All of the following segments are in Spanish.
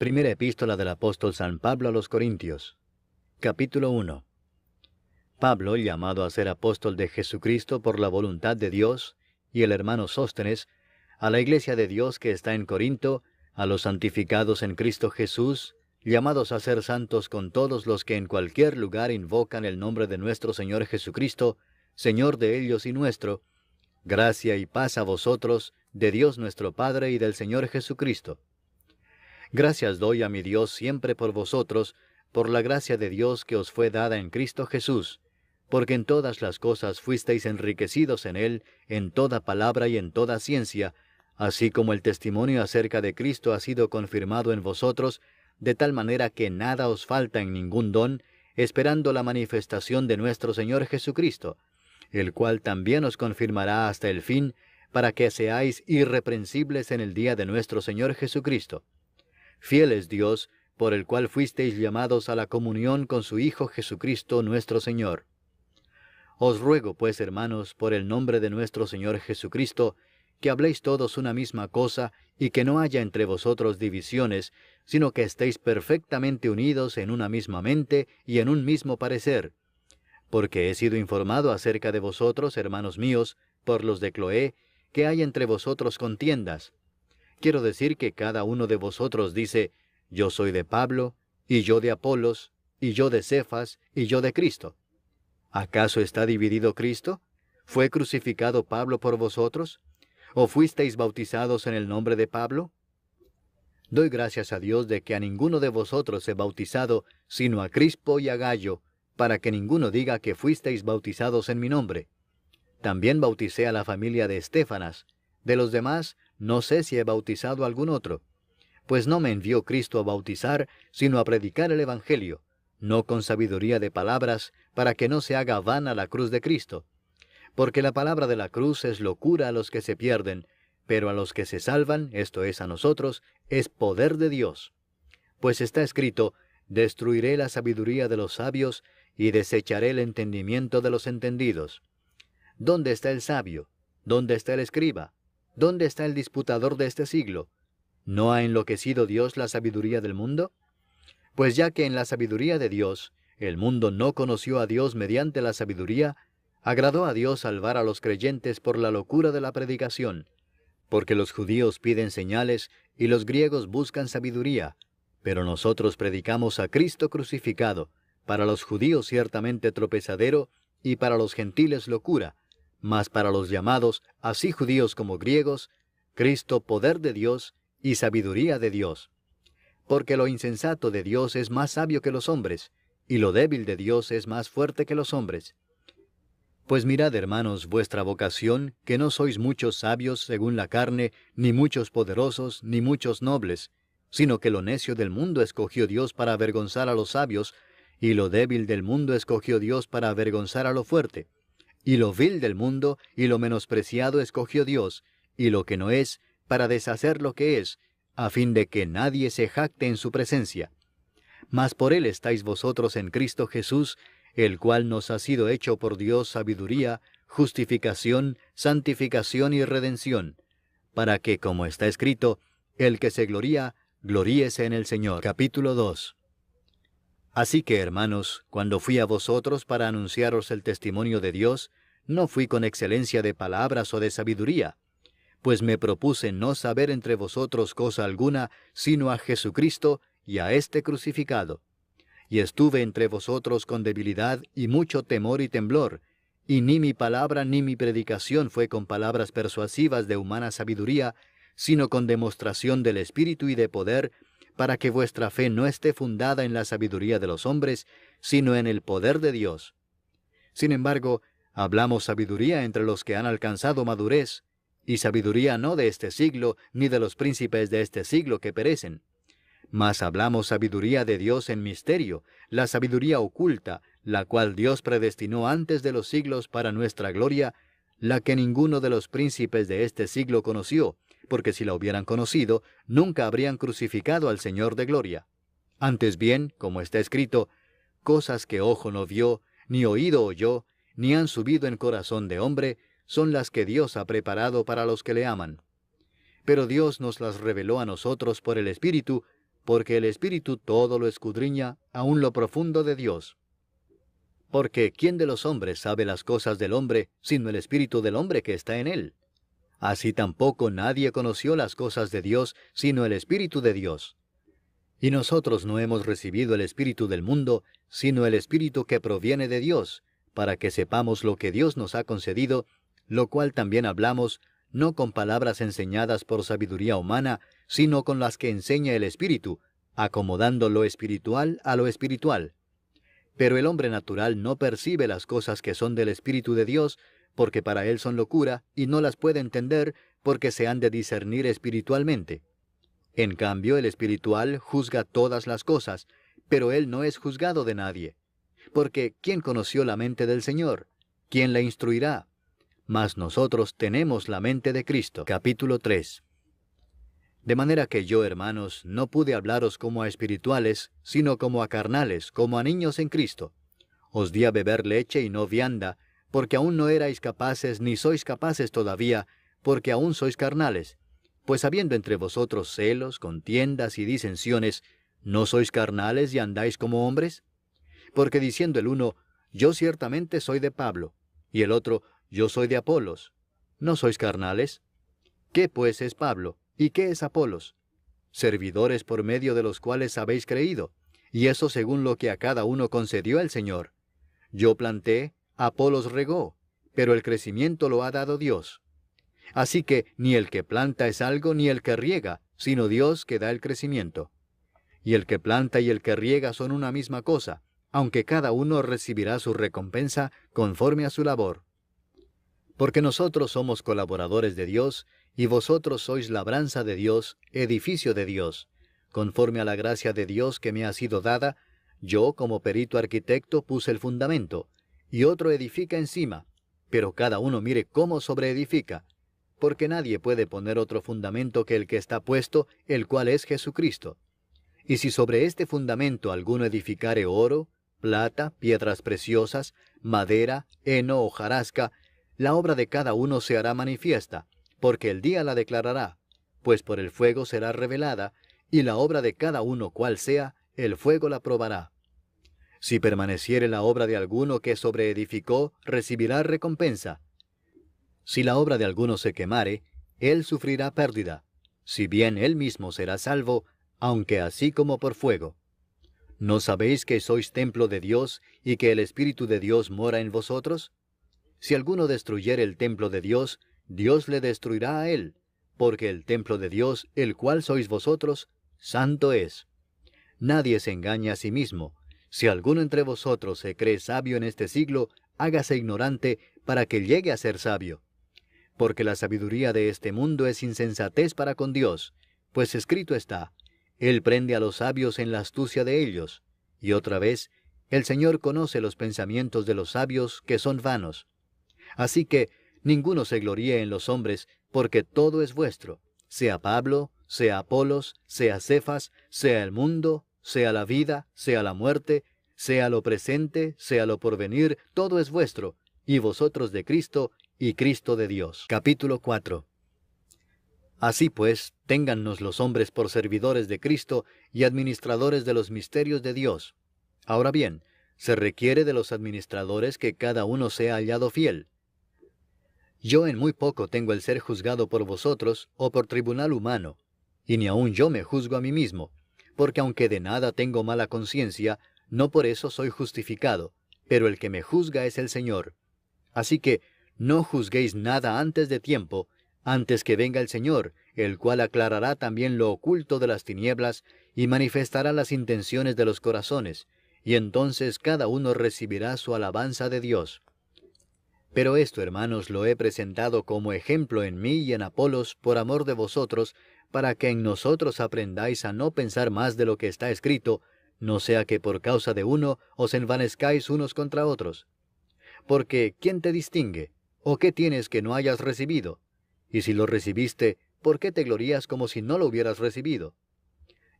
Primera epístola del apóstol San Pablo a los Corintios. Capítulo 1. Pablo, llamado a ser apóstol de Jesucristo por la voluntad de Dios, y el hermano Sóstenes, a la iglesia de Dios que está en Corinto, a los santificados en Cristo Jesús, llamados a ser santos con todos los que en cualquier lugar invocan el nombre de nuestro Señor Jesucristo, Señor de ellos y nuestro, gracia y paz a vosotros, de Dios nuestro Padre y del Señor Jesucristo. Gracias doy a mi Dios siempre por vosotros, por la gracia de Dios que os fue dada en Cristo Jesús, porque en todas las cosas fuisteis enriquecidos en Él, en toda palabra y en toda ciencia, así como el testimonio acerca de Cristo ha sido confirmado en vosotros, de tal manera que nada os falta en ningún don, esperando la manifestación de nuestro Señor Jesucristo, el cual también os confirmará hasta el fin, para que seáis irreprensibles en el día de nuestro Señor Jesucristo. Fiel es Dios, por el cual fuisteis llamados a la comunión con su Hijo Jesucristo nuestro Señor. Os ruego, pues, hermanos, por el nombre de nuestro Señor Jesucristo, que habléis todos una misma cosa, y que no haya entre vosotros divisiones, sino que estéis perfectamente unidos en una misma mente y en un mismo parecer. Porque he sido informado acerca de vosotros, hermanos míos, por los de Cloé, que hay entre vosotros contiendas. Quiero decir que cada uno de vosotros dice, yo soy de Pablo, y yo de Apolos, y yo de Cefas, y yo de Cristo. ¿Acaso está dividido Cristo? ¿Fue crucificado Pablo por vosotros? ¿O fuisteis bautizados en el nombre de Pablo? Doy gracias a Dios de que a ninguno de vosotros he bautizado, sino a Crispo y a Gayo, para que ninguno diga que fuisteis bautizados en mi nombre. También bauticé a la familia de Estéfanas. De los demás, no sé si he bautizado a algún otro. Pues no me envió Cristo a bautizar, sino a predicar el Evangelio, no con sabiduría de palabras, para que no se haga vana la cruz de Cristo. Porque la palabra de la cruz es locura a los que se pierden, pero a los que se salvan, esto es a nosotros, es poder de Dios. Pues está escrito, destruiré la sabiduría de los sabios, y desecharé el entendimiento de los entendidos. ¿Dónde está el sabio? ¿Dónde está el escriba? ¿Dónde está el disputador de este siglo? ¿No ha enloquecido Dios la sabiduría del mundo? Pues ya que en la sabiduría de Dios, el mundo no conoció a Dios mediante la sabiduría, agradó a Dios salvar a los creyentes por la locura de la predicación. Porque los judíos piden señales y los griegos buscan sabiduría, pero nosotros predicamos a Cristo crucificado, para los judíos ciertamente tropezadero, y para los gentiles locura, mas para los llamados, así judíos como griegos, Cristo poder de Dios y sabiduría de Dios. Porque lo insensato de Dios es más sabio que los hombres, y lo débil de Dios es más fuerte que los hombres. Pues mirad, hermanos, vuestra vocación, que no sois muchos sabios según la carne, ni muchos poderosos, ni muchos nobles, sino que lo necio del mundo escogió Dios para avergonzar a los sabios, y lo débil del mundo escogió Dios para avergonzar a lo fuerte. Y lo vil del mundo y lo menospreciado escogió Dios, y lo que no es, para deshacer lo que es, a fin de que nadie se jacte en su presencia. Mas por él estáis vosotros en Cristo Jesús, el cual nos ha sido hecho por Dios sabiduría, justificación, santificación y redención, para que, como está escrito, el que se gloría, gloríese en el Señor. Capítulo 2. Así que, hermanos, cuando fui a vosotros para anunciaros el testimonio de Dios, no fui con excelencia de palabras o de sabiduría, pues me propuse no saber entre vosotros cosa alguna, sino a Jesucristo y a este crucificado. Y estuve entre vosotros con debilidad y mucho temor y temblor, y ni mi palabra ni mi predicación fue con palabras persuasivas de humana sabiduría, sino con demostración del Espíritu y de poder, para que vuestra fe no esté fundada en la sabiduría de los hombres, sino en el poder de Dios. Sin embargo, hablamos sabiduría entre los que han alcanzado madurez, y sabiduría no de este siglo, ni de los príncipes de este siglo que perecen. Mas hablamos sabiduría de Dios en misterio, la sabiduría oculta, la cual Dios predestinó antes de los siglos para nuestra gloria, la que ninguno de los príncipes de este siglo conoció, porque si la hubieran conocido, nunca habrían crucificado al Señor de gloria. Antes bien, como está escrito, cosas que ojo no vio, ni oído oyó, ni han subido en corazón de hombre, son las que Dios ha preparado para los que le aman. Pero Dios nos las reveló a nosotros por el Espíritu, porque el Espíritu todo lo escudriña, aun lo profundo de Dios. Porque ¿quién de los hombres sabe las cosas del hombre, sino el Espíritu del hombre que está en él? Así tampoco nadie conoció las cosas de Dios, sino el Espíritu de Dios. Y nosotros no hemos recibido el Espíritu del mundo, sino el Espíritu que proviene de Dios, para que sepamos lo que Dios nos ha concedido, lo cual también hablamos, no con palabras enseñadas por sabiduría humana, sino con las que enseña el Espíritu, acomodando lo espiritual a lo espiritual. Pero el hombre natural no percibe las cosas que son del Espíritu de Dios, porque para él son locura, y no las puede entender, porque se han de discernir espiritualmente. En cambio, el espiritual juzga todas las cosas, pero él no es juzgado de nadie. Porque ¿quién conoció la mente del Señor? ¿Quién la instruirá? Mas nosotros tenemos la mente de Cristo. Capítulo 3. De manera que yo, hermanos, no pude hablaros como a espirituales, sino como a carnales, como a niños en Cristo. Os di a beber leche y no vianda, porque aún no erais capaces, ni sois capaces todavía, porque aún sois carnales. Pues habiendo entre vosotros celos, contiendas y disensiones, ¿no sois carnales y andáis como hombres? Porque diciendo el uno, yo ciertamente soy de Pablo, y el otro, yo soy de Apolos, ¿no sois carnales? ¿Qué pues es Pablo? ¿Y qué es Apolos? Servidores por medio de los cuales habéis creído, y eso según lo que a cada uno concedió el Señor. Yo planté, Apolos regó, pero el crecimiento lo ha dado Dios. Así que ni el que planta es algo ni el que riega, sino Dios que da el crecimiento. Y el que planta y el que riega son una misma cosa, aunque cada uno recibirá su recompensa conforme a su labor. Porque nosotros somos colaboradores de Dios, y vosotros sois labranza de Dios, edificio de Dios. Conforme a la gracia de Dios que me ha sido dada, yo como perito arquitecto puse el fundamento, y otro edifica encima, pero cada uno mire cómo sobreedifica, porque nadie puede poner otro fundamento que el que está puesto, el cual es Jesucristo. Y si sobre este fundamento alguno edificare oro, plata, piedras preciosas, madera, heno o hojarasca, la obra de cada uno se hará manifiesta, porque el día la declarará, pues por el fuego será revelada, y la obra de cada uno cual sea, el fuego la probará. Si permaneciere la obra de alguno que sobreedificó, recibirá recompensa. Si la obra de alguno se quemare, él sufrirá pérdida, si bien él mismo será salvo, aunque así como por fuego. ¿No sabéis que sois templo de Dios y que el Espíritu de Dios mora en vosotros? Si alguno destruyere el templo de Dios, Dios le destruirá a él, porque el templo de Dios, el cual sois vosotros, santo es. Nadie se engaña a sí mismo. Si alguno entre vosotros se cree sabio en este siglo, hágase ignorante para que llegue a ser sabio. Porque la sabiduría de este mundo es insensatez para con Dios, pues escrito está, Él prende a los sabios en la astucia de ellos. Y otra vez, el Señor conoce los pensamientos de los sabios que son vanos. Así que ninguno se gloríe en los hombres, porque todo es vuestro, sea Pablo, sea Apolos, sea Cefas, sea el mundo, sea la vida, sea la muerte, sea lo presente, sea lo porvenir, todo es vuestro, y vosotros de Cristo, y Cristo de Dios. Capítulo 4. Así pues, téngannos los hombres por servidores de Cristo y administradores de los misterios de Dios. Ahora bien, se requiere de los administradores que cada uno sea hallado fiel. Yo en muy poco tengo el ser juzgado por vosotros o por tribunal humano, y ni aun yo me juzgo a mí mismo, porque aunque de nada tengo mala conciencia, no por eso soy justificado, pero el que me juzga es el Señor. Así que no juzguéis nada antes de tiempo, antes que venga el Señor, el cual aclarará también lo oculto de las tinieblas y manifestará las intenciones de los corazones, y entonces cada uno recibirá su alabanza de Dios. Pero esto, hermanos, lo he presentado como ejemplo en mí y en Apolos por amor de vosotros, para que en nosotros aprendáis a no pensar más de lo que está escrito, no sea que por causa de uno os envanezcáis unos contra otros. Porque ¿quién te distingue? ¿O qué tienes que no hayas recibido? Y si lo recibiste, ¿por qué te glorías como si no lo hubieras recibido?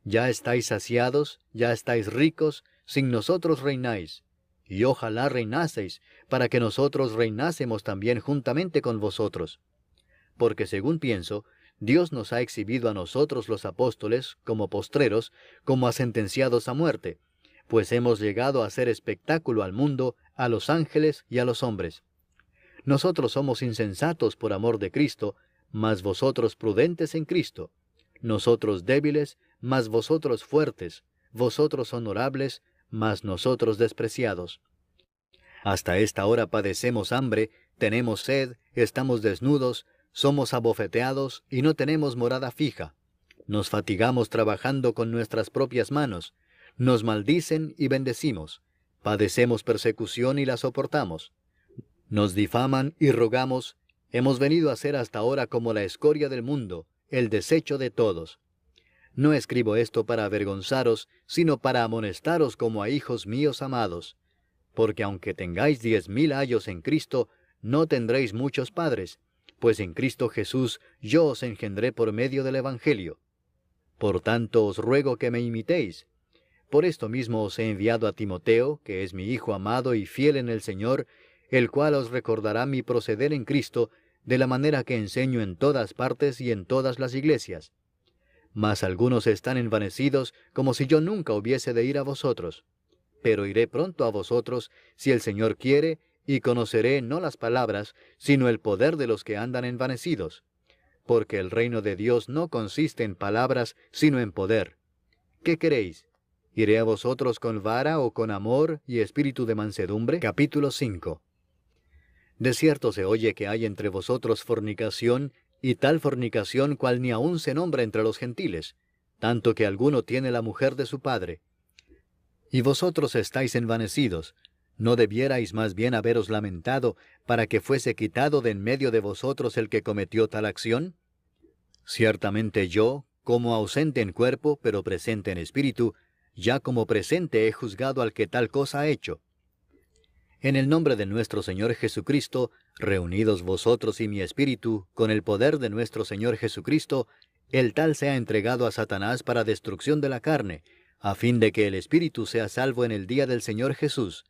Ya estáis saciados, ya estáis ricos, sin nosotros reináis. Y ojalá reinaseis, para que nosotros reinásemos también juntamente con vosotros. Porque según pienso, Dios nos ha exhibido a nosotros los apóstoles como postreros, como a sentenciados a muerte, pues hemos llegado a hacer espectáculo al mundo, a los ángeles y a los hombres. Nosotros somos insensatos por amor de Cristo, mas vosotros prudentes en Cristo. Nosotros débiles, mas vosotros fuertes. Vosotros honorables, mas nosotros despreciados. Hasta esta hora padecemos hambre, tenemos sed, estamos desnudos, somos abofeteados y no tenemos morada fija. Nos fatigamos trabajando con nuestras propias manos. Nos maldicen y bendecimos. Padecemos persecución y la soportamos. Nos difaman y rogamos. Hemos venido a ser hasta ahora como la escoria del mundo, el desecho de todos. No escribo esto para avergonzaros, sino para amonestaros como a hijos míos amados. Porque aunque tengáis 10,000 ayos en Cristo, no tendréis muchos padres, pues en Cristo Jesús yo os engendré por medio del Evangelio. Por tanto os ruego que me imitéis. Por esto mismo os he enviado a Timoteo, que es mi hijo amado y fiel en el Señor, el cual os recordará mi proceder en Cristo, de la manera que enseño en todas partes y en todas las iglesias. Mas algunos están envanecidos, como si yo nunca hubiese de ir a vosotros. Pero iré pronto a vosotros, si el Señor quiere, y conoceré no las palabras, sino el poder de los que andan envanecidos. Porque el reino de Dios no consiste en palabras, sino en poder. ¿Qué queréis? ¿Iré a vosotros con vara o con amor y espíritu de mansedumbre? Capítulo 5. De cierto se oye que hay entre vosotros fornicación, y tal fornicación cual ni aun se nombra entre los gentiles, tanto que alguno tiene la mujer de su padre. Y vosotros estáis envanecidos. ¿No debierais más bien haberos lamentado para que fuese quitado de en medio de vosotros el que cometió tal acción? Ciertamente yo, como ausente en cuerpo, pero presente en espíritu, ya como presente he juzgado al que tal cosa ha hecho. En el nombre de nuestro Señor Jesucristo, reunidos vosotros y mi espíritu, con el poder de nuestro Señor Jesucristo, el tal sea entregado a Satanás para destrucción de la carne, a fin de que el espíritu sea salvo en el día del Señor Jesús.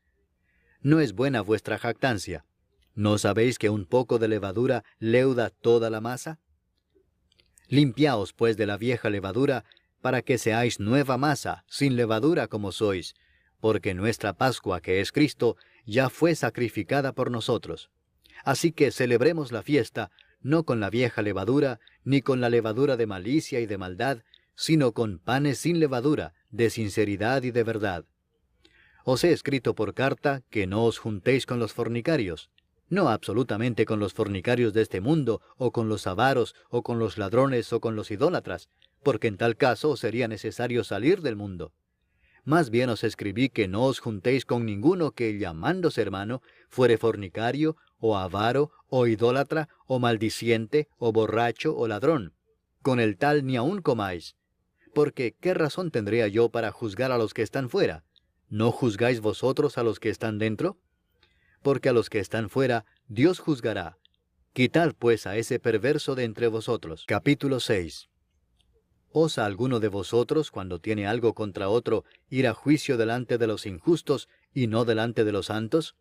¿No es buena vuestra jactancia? ¿No sabéis que un poco de levadura leuda toda la masa? Limpiaos pues de la vieja levadura, para que seáis nueva masa, sin levadura como sois, porque nuestra Pascua, que es Cristo, ya fue sacrificada por nosotros. Así que celebremos la fiesta, no con la vieja levadura, ni con la levadura de malicia y de maldad, sino con panes sin levadura, de sinceridad y de verdad. Os he escrito por carta que no os juntéis con los fornicarios, no absolutamente con los fornicarios de este mundo, o con los avaros, o con los ladrones, o con los idólatras, porque en tal caso os sería necesario salir del mundo. Más bien os escribí que no os juntéis con ninguno que, llamándose hermano, fuere fornicario, o avaro, o idólatra, o maldiciente, o borracho, o ladrón. Con el tal ni aun comáis. Porque, ¿qué razón tendría yo para juzgar a los que están fuera? ¿No juzgáis vosotros a los que están dentro? Porque a los que están fuera, Dios juzgará. Quitad pues a ese perverso de entre vosotros. Capítulo 6. ¿Osa alguno de vosotros, cuando tiene algo contra otro, ir a juicio delante de los injustos y no delante de los santos?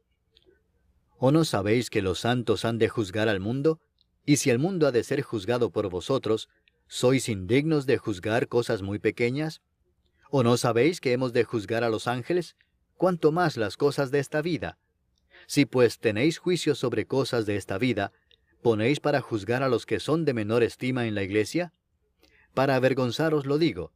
¿O no sabéis que los santos han de juzgar al mundo? Y si el mundo ha de ser juzgado por vosotros, ¿sois indignos de juzgar cosas muy pequeñas? ¿O no sabéis que hemos de juzgar a los ángeles? ¿Cuánto más las cosas de esta vida? Si pues tenéis juicio sobre cosas de esta vida, ¿ponéis para juzgar a los que son de menor estima en la iglesia? Para avergonzaros lo digo.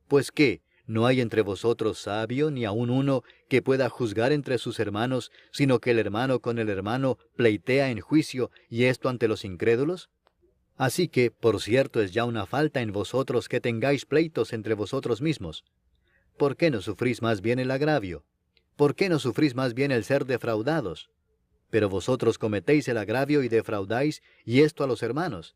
Pues ¿qué? ¿No hay entre vosotros sabio, ni aun uno, que pueda juzgar entre sus hermanos, sino que el hermano con el hermano pleitea en juicio, y esto ante los incrédulos? Así que, por cierto, es ya una falta en vosotros que tengáis pleitos entre vosotros mismos. ¿Por qué no sufrís más bien el agravio? ¿Por qué no sufrís más bien el ser defraudados? Pero vosotros cometéis el agravio y defraudáis, y esto a los hermanos.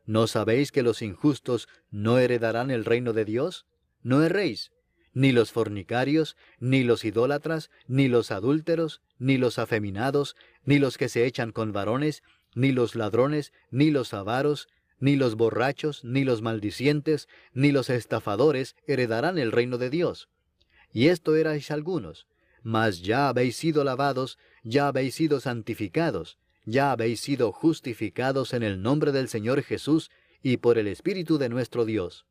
¿No sabéis que los injustos no heredarán el reino de Dios? No erréis. Ni los fornicarios, ni los idólatras, ni los adúlteros, ni los afeminados, ni los que se echan con varones, ni los ladrones, ni los avaros, ni los borrachos, ni los maldicientes, ni los estafadores heredarán el reino de Dios. Y esto erais algunos, mas ya habéis sido lavados, ya habéis sido santificados, ya habéis sido justificados en el nombre del Señor Jesús y por el Espíritu de nuestro Dios.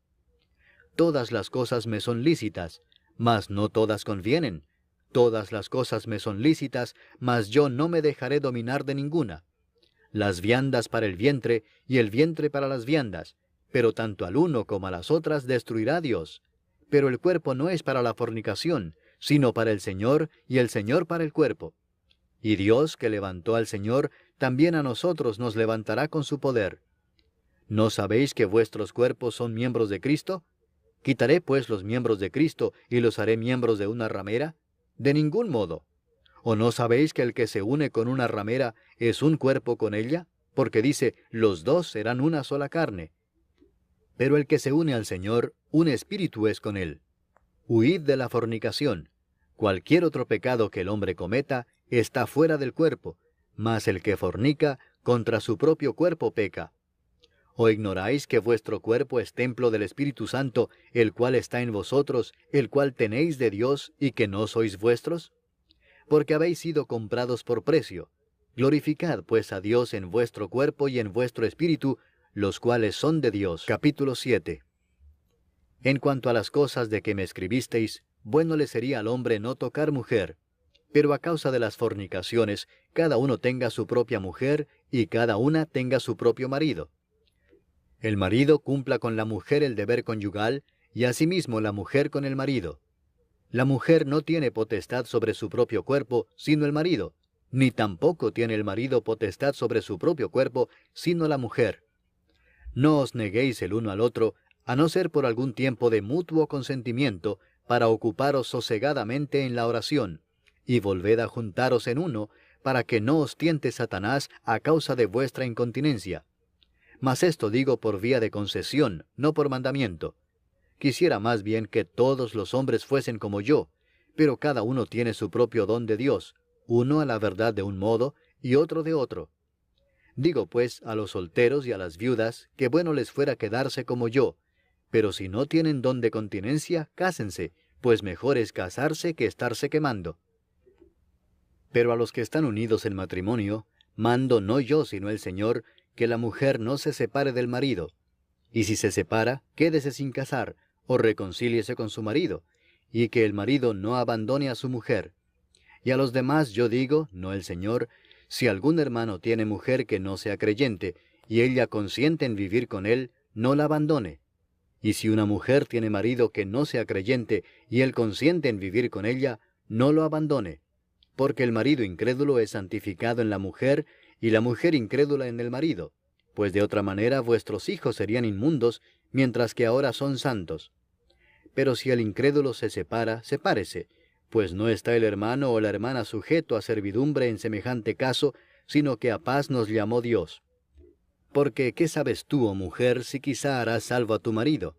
Todas las cosas me son lícitas, mas no todas convienen. Todas las cosas me son lícitas, mas yo no me dejaré dominar de ninguna. Las viandas para el vientre, y el vientre para las viandas, pero tanto al uno como a las otras destruirá Dios. Pero el cuerpo no es para la fornicación, sino para el Señor, y el Señor para el cuerpo. Y Dios, que levantó al Señor, también a nosotros nos levantará con su poder. ¿No sabéis que vuestros cuerpos son miembros de Cristo? ¿Quitaré pues los miembros de Cristo y los haré miembros de una ramera? De ningún modo. ¿O no sabéis que el que se une con una ramera es un cuerpo con ella? Porque dice, los dos serán una sola carne. Pero el que se une al Señor, un espíritu es con él. Huid de la fornicación. Cualquier otro pecado que el hombre cometa está fuera del cuerpo, mas el que fornica contra su propio cuerpo peca. ¿O ignoráis que vuestro cuerpo es templo del Espíritu Santo, el cual está en vosotros, el cual tenéis de Dios, y que no sois vuestros? Porque habéis sido comprados por precio. Glorificad pues a Dios en vuestro cuerpo y en vuestro espíritu, los cuales son de Dios. Capítulo 7. En cuanto a las cosas de que me escribisteis, bueno le sería al hombre no tocar mujer. Pero a causa de las fornicaciones, cada uno tenga su propia mujer, y cada una tenga su propio marido. El marido cumpla con la mujer el deber conyugal, y asimismo la mujer con el marido. La mujer no tiene potestad sobre su propio cuerpo, sino el marido, ni tampoco tiene el marido potestad sobre su propio cuerpo, sino la mujer. No os neguéis el uno al otro, a no ser por algún tiempo de mutuo consentimiento, para ocuparos sosegadamente en la oración, y volved a juntaros en uno, para que no os tiente Satanás a causa de vuestra incontinencia. Mas esto digo por vía de concesión, no por mandamiento. Quisiera más bien que todos los hombres fuesen como yo, pero cada uno tiene su propio don de Dios, uno a la verdad de un modo, y otro de otro. Digo pues a los solteros y a las viudas, que bueno les fuera quedarse como yo, pero si no tienen don de continencia, cásense, pues mejor es casarse que estarse quemando. Pero a los que están unidos en matrimonio, mando no yo sino el Señor, que la mujer no se separe del marido. Y si se separa, quédese sin casar, o reconcíliese con su marido, y que el marido no abandone a su mujer. Y a los demás yo digo, no el Señor, si algún hermano tiene mujer que no sea creyente, y ella consiente en vivir con él, no la abandone. Y si una mujer tiene marido que no sea creyente, y él consiente en vivir con ella, no lo abandone. Porque el marido incrédulo es santificado en la mujer, y la mujer incrédula en el marido, pues de otra manera vuestros hijos serían inmundos, mientras que ahora son santos. Pero si el incrédulo se separa, sepárese, pues no está el hermano o la hermana sujeto a servidumbre en semejante caso, sino que a paz nos llamó Dios. Porque ¿qué sabes tú, oh mujer, si quizá harás salvo a tu marido?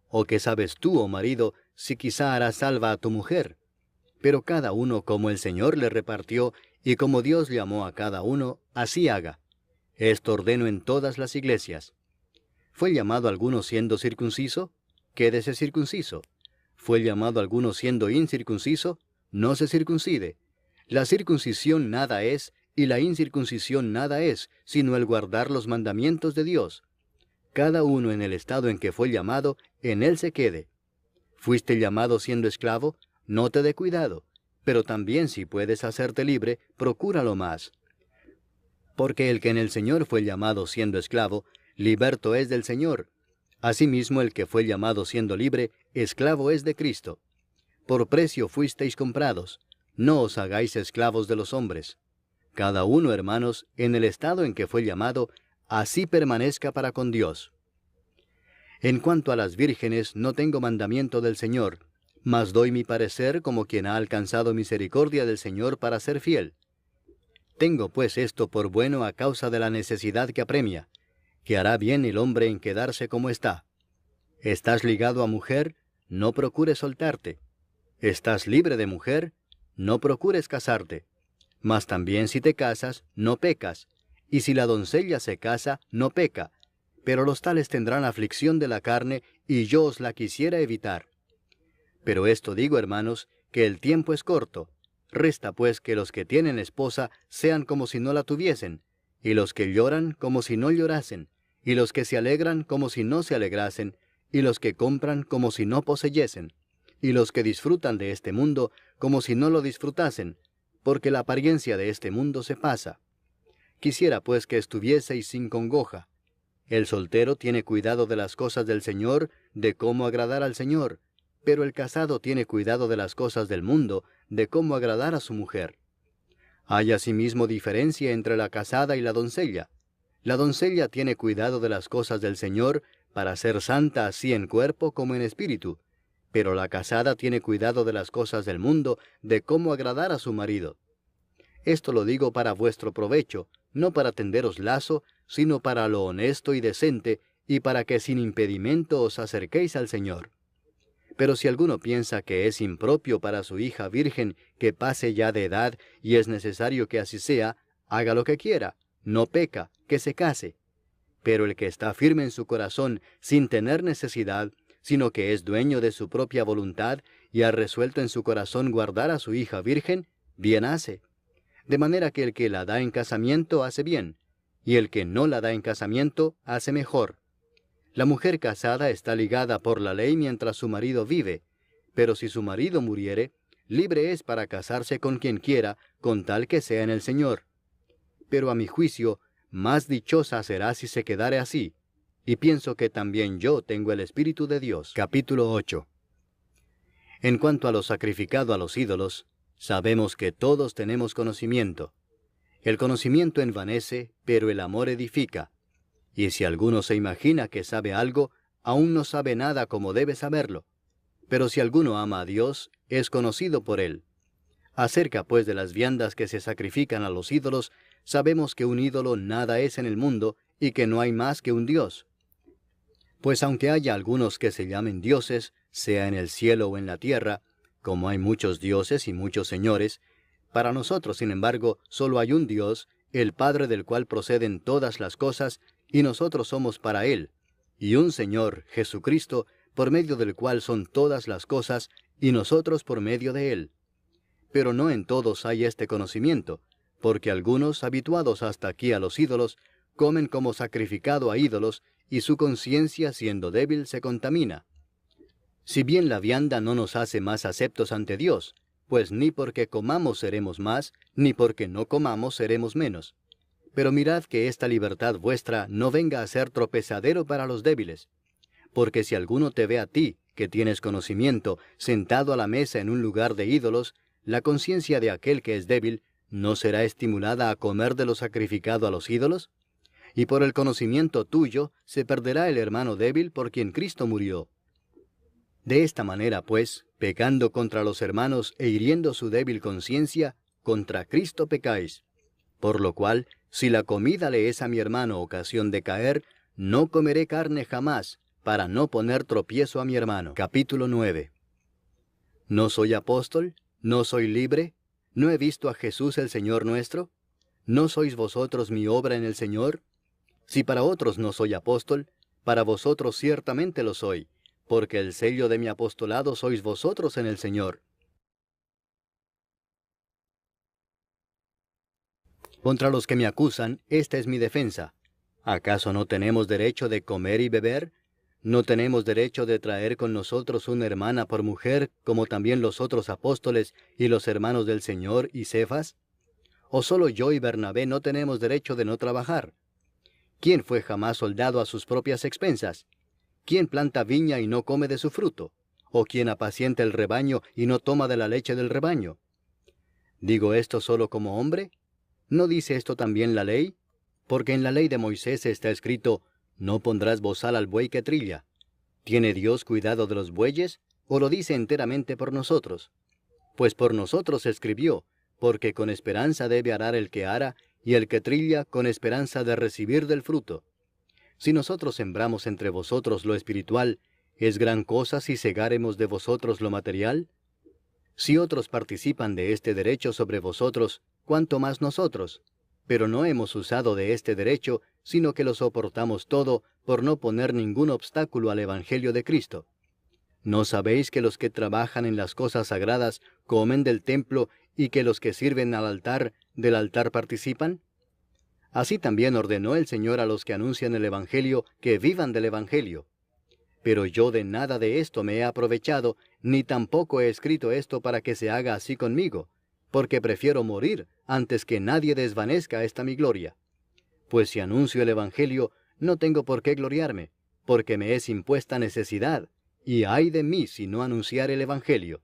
¿O qué sabes tú, oh marido, si quizá harás salva a tu mujer? Pero cada uno como el Señor le repartió, y como Dios llamó a cada uno, así haga. Esto ordeno en todas las iglesias. ¿Fue llamado alguno siendo circunciso? Quédese circunciso. ¿Fue llamado alguno siendo incircunciso? No se circuncide. La circuncisión nada es, y la incircuncisión nada es, sino el guardar los mandamientos de Dios. Cada uno en el estado en que fue llamado, en él se quede. ¿Fuiste llamado siendo esclavo? No te dé cuidado. Pero también si puedes hacerte libre, procúralo más. Porque el que en el Señor fue llamado siendo esclavo, liberto es del Señor. Asimismo el que fue llamado siendo libre, esclavo es de Cristo. Por precio fuisteis comprados. No os hagáis esclavos de los hombres. Cada uno, hermanos, en el estado en que fue llamado, así permanezca para con Dios. En cuanto a las vírgenes, no tengo mandamiento del Señor, mas doy mi parecer como quien ha alcanzado misericordia del Señor para ser fiel. Tengo pues esto por bueno a causa de la necesidad que apremia, que hará bien el hombre en quedarse como está. ¿Estás ligado a mujer? No procures soltarte. ¿Estás libre de mujer? No procures casarte. Mas también si te casas, no pecas. Y si la doncella se casa, no peca. Pero los tales tendrán aflicción de la carne, y yo os la quisiera evitar. Pero esto digo, hermanos, que el tiempo es corto. Resta pues que los que tienen esposa sean como si no la tuviesen, y los que lloran como si no llorasen, y los que se alegran como si no se alegrasen, y los que compran como si no poseyesen, y los que disfrutan de este mundo como si no lo disfrutasen, porque la apariencia de este mundo se pasa. Quisiera pues que estuvieseis sin congoja. El soltero tiene cuidado de las cosas del Señor, de cómo agradar al Señor, pero el casado tiene cuidado de las cosas del mundo, de cómo agradar a su mujer. Hay asimismo diferencia entre la casada y la doncella. La doncella tiene cuidado de las cosas del Señor, para ser santa así en cuerpo como en espíritu, pero la casada tiene cuidado de las cosas del mundo, de cómo agradar a su marido. Esto lo digo para vuestro provecho, no para tenderos lazo, sino para lo honesto y decente, y para que sin impedimento os acerquéis al Señor. Pero si alguno piensa que es impropio para su hija virgen que pase ya de edad, y es necesario que así sea, haga lo que quiera, no peca, que se case. Pero el que está firme en su corazón, sin tener necesidad, sino que es dueño de su propia voluntad, y ha resuelto en su corazón guardar a su hija virgen, bien hace. De manera que el que la da en casamiento hace bien, y el que no la da en casamiento hace mejor. La mujer casada está ligada por la ley mientras su marido vive, pero si su marido muriere, libre es para casarse con quien quiera, con tal que sea en el Señor. Pero a mi juicio, más dichosa será si se quedare así, y pienso que también yo tengo el Espíritu de Dios. Capítulo 8. En cuanto a lo sacrificado a los ídolos, sabemos que todos tenemos conocimiento. El conocimiento envanece, pero el amor edifica. Y si alguno se imagina que sabe algo, aún no sabe nada como debe saberlo. Pero si alguno ama a Dios, es conocido por él. Acerca pues de las viandas que se sacrifican a los ídolos, sabemos que un ídolo nada es en el mundo, y que no hay más que un Dios. Pues aunque haya algunos que se llamen dioses, sea en el cielo o en la tierra, como hay muchos dioses y muchos señores, para nosotros, sin embargo, solo hay un Dios, el Padre del cual proceden todas las cosas, y nosotros somos para Él, y un Señor, Jesucristo, por medio del cual son todas las cosas, y nosotros por medio de Él. Pero no en todos hay este conocimiento, porque algunos, habituados hasta aquí a los ídolos, comen como sacrificado a ídolos, y su conciencia, siendo débil, se contamina. Si bien la vianda no nos hace más aceptos ante Dios, pues ni porque comamos seremos más, ni porque no comamos seremos menos. Pero mirad que esta libertad vuestra no venga a ser tropezadero para los débiles. Porque si alguno te ve a ti, que tienes conocimiento, sentado a la mesa en un lugar de ídolos, la conciencia de aquel que es débil, ¿no será estimulada a comer de lo sacrificado a los ídolos? Y por el conocimiento tuyo se perderá el hermano débil por quien Cristo murió. De esta manera, pues, pecando contra los hermanos e hiriendo su débil conciencia, contra Cristo pecáis. Por lo cual, si la comida le es a mi hermano ocasión de caer, no comeré carne jamás, para no poner tropiezo a mi hermano. Capítulo 9. ¿No soy apóstol? ¿No soy libre? ¿No he visto a Jesús el Señor nuestro? ¿No sois vosotros mi obra en el Señor? Si para otros no soy apóstol, para vosotros ciertamente lo soy, porque el sello de mi apostolado sois vosotros en el Señor. Contra los que me acusan, esta es mi defensa. ¿Acaso no tenemos derecho de comer y beber? ¿No tenemos derecho de traer con nosotros una hermana por mujer, como también los otros apóstoles y los hermanos del Señor y Cefas? ¿O solo yo y Bernabé no tenemos derecho de no trabajar? ¿Quién fue jamás soldado a sus propias expensas? ¿Quién planta viña y no come de su fruto? ¿O quién apacienta el rebaño y no toma de la leche del rebaño? ¿Digo esto solo como hombre? ¿No dice esto también la ley? Porque en la ley de Moisés está escrito, no pondrás bozal al buey que trilla. ¿Tiene Dios cuidado de los bueyes, o lo dice enteramente por nosotros? Pues por nosotros escribió, porque con esperanza debe arar el que ara, y el que trilla con esperanza de recibir del fruto. Si nosotros sembramos entre vosotros lo espiritual, ¿es gran cosa si segáremos de vosotros lo material? Si otros participan de este derecho sobre vosotros, ¿cuánto más nosotros? Pero no hemos usado de este derecho, sino que lo soportamos todo, por no poner ningún obstáculo al Evangelio de Cristo. ¿No sabéis que los que trabajan en las cosas sagradas comen del templo, y que los que sirven al altar, del altar participan? Así también ordenó el Señor a los que anuncian el Evangelio que vivan del Evangelio. Pero yo de nada de esto me he aprovechado, ni tampoco he escrito esto para que se haga así conmigo, porque prefiero morir antes que nadie desvanezca esta mi gloria. Pues si anuncio el Evangelio, no tengo por qué gloriarme, porque me es impuesta necesidad, y ay de mí si no anunciar el Evangelio.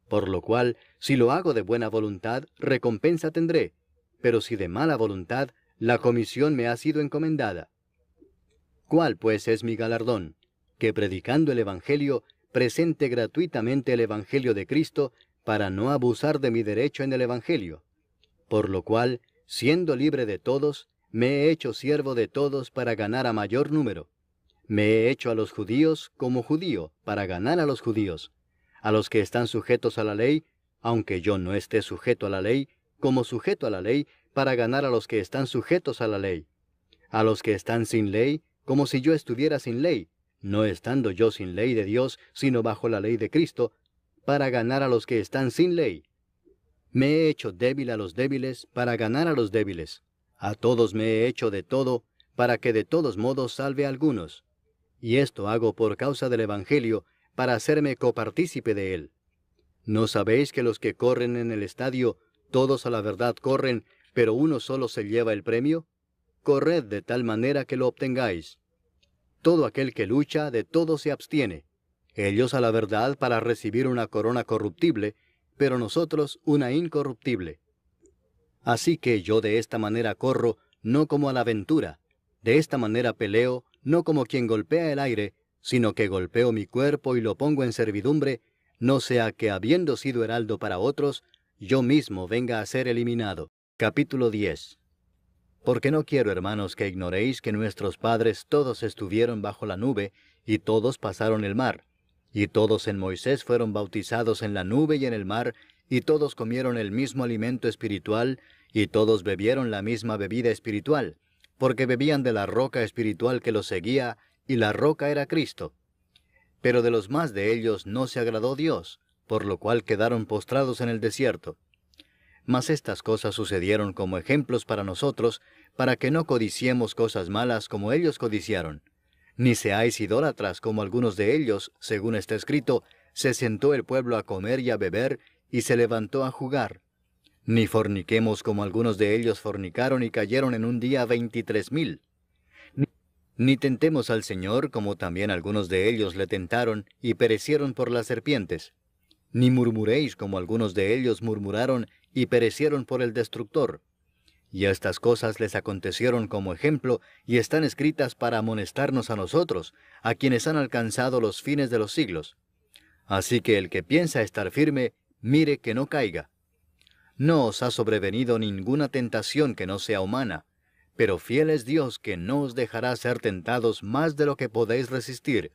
Por lo cual, si lo hago de buena voluntad, recompensa tendré, pero si de mala voluntad, la comisión me ha sido encomendada. ¿Cuál pues es mi galardón? Que predicando el Evangelio, presente gratuitamente el Evangelio de Cristo, para no abusar de mi derecho en el Evangelio. Por lo cual, siendo libre de todos, me he hecho siervo de todos para ganar a mayor número. Me he hecho a los judíos como judío, para ganar a los judíos. A los que están sujetos a la ley, aunque yo no esté sujeto a la ley, como sujeto a la ley, para ganar a los que están sujetos a la ley. A los que están sin ley, como si yo estuviera sin ley, no estando yo sin ley de Dios, sino bajo la ley de Cristo, para ganar a los que están sin ley. Me he hecho débil a los débiles, para ganar a los débiles. A todos me he hecho de todo, para que de todos modos salve a algunos. Y esto hago por causa del Evangelio, para hacerme copartícipe de él. ¿No sabéis que los que corren en el estadio, todos a la verdad corren, pero uno solo se lleva el premio? Corred de tal manera que lo obtengáis. Todo aquel que lucha, de todo se abstiene. Ellos a la verdad para recibir una corona corruptible, pero nosotros una incorruptible. Así que yo de esta manera corro, no como a la aventura. De esta manera peleo, no como quien golpea el aire, sino que golpeo mi cuerpo y lo pongo en servidumbre, no sea que habiendo sido heraldo para otros, yo mismo venga a ser eliminado. Capítulo 10. Porque no quiero, hermanos, que ignoréis que nuestros padres todos estuvieron bajo la nube, y todos pasaron el mar, y todos en Moisés fueron bautizados en la nube y en el mar, y todos comieron el mismo alimento espiritual, y todos bebieron la misma bebida espiritual, porque bebían de la roca espiritual que los seguía, y la roca era Cristo. Pero de los más de ellos no se agradó Dios, por lo cual quedaron postrados en el desierto. Mas estas cosas sucedieron como ejemplos para nosotros, para que no codiciemos cosas malas como ellos codiciaron. Ni seáis idólatras como algunos de ellos, según está escrito, se sentó el pueblo a comer y a beber, y se levantó a jugar. Ni forniquemos como algunos de ellos fornicaron y cayeron en un día 23,000. Ni tentemos al Señor como también algunos de ellos le tentaron y perecieron por las serpientes. Ni murmuréis como algunos de ellos murmuraron y perecieron por el destructor. Y estas cosas les acontecieron como ejemplo y están escritas para amonestarnos a nosotros, a quienes han alcanzado los fines de los siglos. Así que el que piensa estar firme, mire que no caiga. No os ha sobrevenido ninguna tentación que no sea humana, pero fiel es Dios que no os dejará ser tentados más de lo que podéis resistir,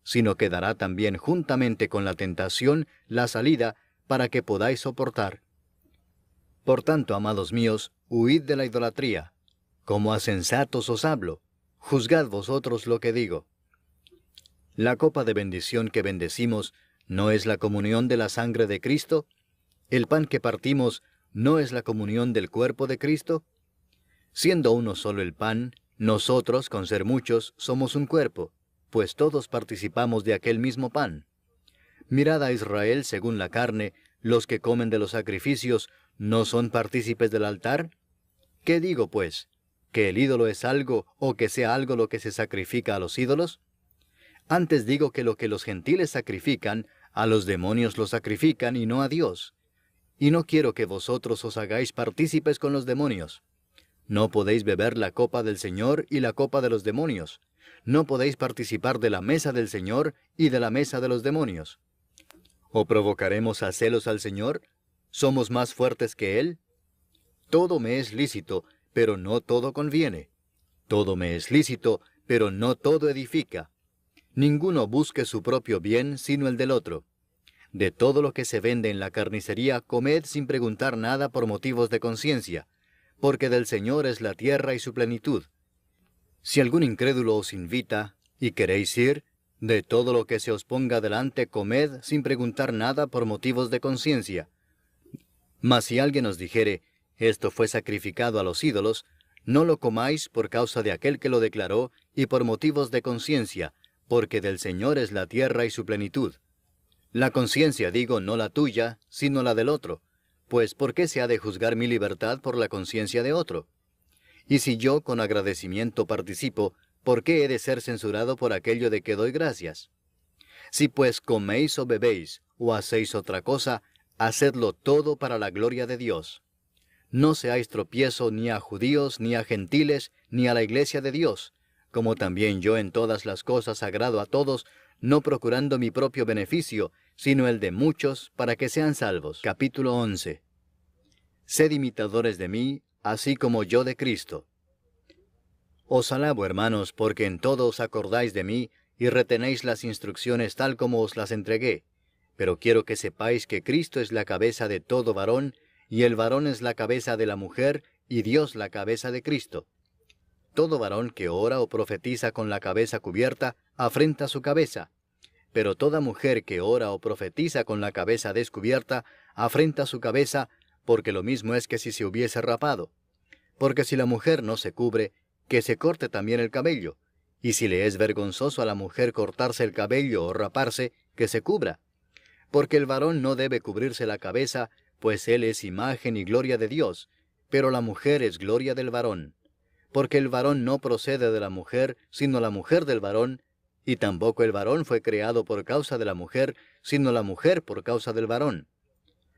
sino que dará también juntamente con la tentación la salida para que podáis soportar. Por tanto, amados míos, huid de la idolatría. Como a sensatos os hablo, juzgad vosotros lo que digo. La copa de bendición que bendecimos, ¿no es la comunión de la sangre de Cristo? ¿El pan que partimos, no es la comunión del cuerpo de Cristo? Siendo uno solo el pan, nosotros, con ser muchos, somos un cuerpo, pues todos participamos de aquel mismo pan. Mirad a Israel según la carne, los que comen de los sacrificios, ¿no son partícipes del altar? ¿Qué digo, pues? ¿Que el ídolo es algo, o que sea algo lo que se sacrifica a los ídolos? Antes digo que lo que los gentiles sacrifican, a los demonios lo sacrifican y no a Dios. Y no quiero que vosotros os hagáis partícipes con los demonios. No podéis beber la copa del Señor y la copa de los demonios. No podéis participar de la mesa del Señor y de la mesa de los demonios. ¿O provocaremos a celos al Señor? ¿Somos más fuertes que Él? Todo me es lícito, pero no todo conviene. Todo me es lícito, pero no todo edifica. Ninguno busque su propio bien, sino el del otro. De todo lo que se vende en la carnicería, comed sin preguntar nada por motivos de conciencia, porque del Señor es la tierra y su plenitud. Si algún incrédulo os invita, y queréis ir, de todo lo que se os ponga delante comed sin preguntar nada por motivos de conciencia. Mas si alguien os dijere, esto fue sacrificado a los ídolos, No lo comáis por causa de aquel que lo declaró, y por motivos de conciencia, porque del Señor es la tierra y su plenitud. La conciencia, digo, no la tuya, sino la del otro. Pues ¿por qué se ha de juzgar mi libertad por la conciencia de otro? Y si yo con agradecimiento participo, ¿por qué he de ser censurado por aquello de que doy gracias? Si pues coméis o bebéis, o hacéis otra cosa, hacedlo todo para la gloria de Dios. No seáis tropiezo ni a judíos, ni a gentiles, ni a la iglesia de Dios, como también yo en todas las cosas agrado a todos, no procurando mi propio beneficio, sino el de muchos, para que sean salvos. Capítulo 11. Sed imitadores de mí, así como yo de Cristo. Os alabo, hermanos, porque en todo os acordáis de mí, y retenéis las instrucciones tal como os las entregué. Pero quiero que sepáis que Cristo es la cabeza de todo varón, y el varón es la cabeza de la mujer, y Dios la cabeza de Cristo. Todo varón que ora o profetiza con la cabeza cubierta, afrenta su cabeza. Pero toda mujer que ora o profetiza con la cabeza descubierta, afrenta su cabeza, porque lo mismo es que si se hubiese rapado. Porque si la mujer no se cubre, que se corte también el cabello. Y si le es vergonzoso a la mujer cortarse el cabello o raparse, que se cubra. Porque el varón no debe cubrirse la cabeza, pues él es imagen y gloria de Dios, pero la mujer es gloria del varón. Porque el varón no procede de la mujer, sino la mujer del varón, y tampoco el varón fue creado por causa de la mujer, sino la mujer por causa del varón.